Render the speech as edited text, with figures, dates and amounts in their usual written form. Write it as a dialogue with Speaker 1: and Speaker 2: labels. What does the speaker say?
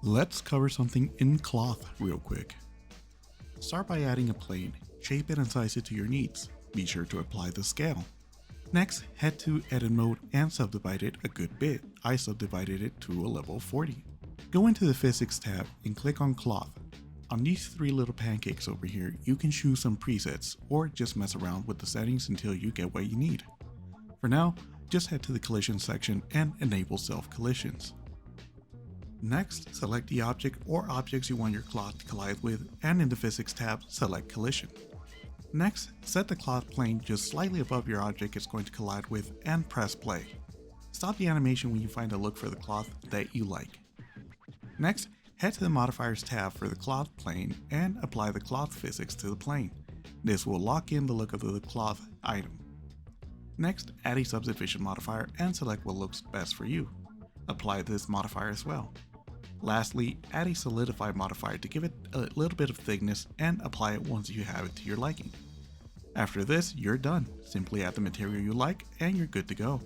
Speaker 1: Let's cover something in cloth real quick. Start by adding a plane, shape it and size it to your needs. Be sure to apply the scale. Next, head to edit mode and subdivide it a good bit. I subdivided it to a level 40. Go into the physics tab and click on cloth. On these three little pancakes over here, you can choose some presets or just mess around with the settings until you get what you need. For now, just head to the collision section and enable self collisions. Next, select the object or objects you want your cloth to collide with, and in the physics tab, select collision. Next, set the cloth plane just slightly above your object it's going to collide with and press play. Stop the animation when you find a look for the cloth that you like. Next, head to the modifiers tab for the cloth plane and apply the cloth physics to the plane. This will lock in the look of the cloth item. Next, add a subdivision modifier and select what looks best for you. Apply this modifier as well. Lastly, add a solidify modifier to give it a little bit of thickness and apply it once you have it to your liking. After this, you're done. Simply add the material you like and you're good to go.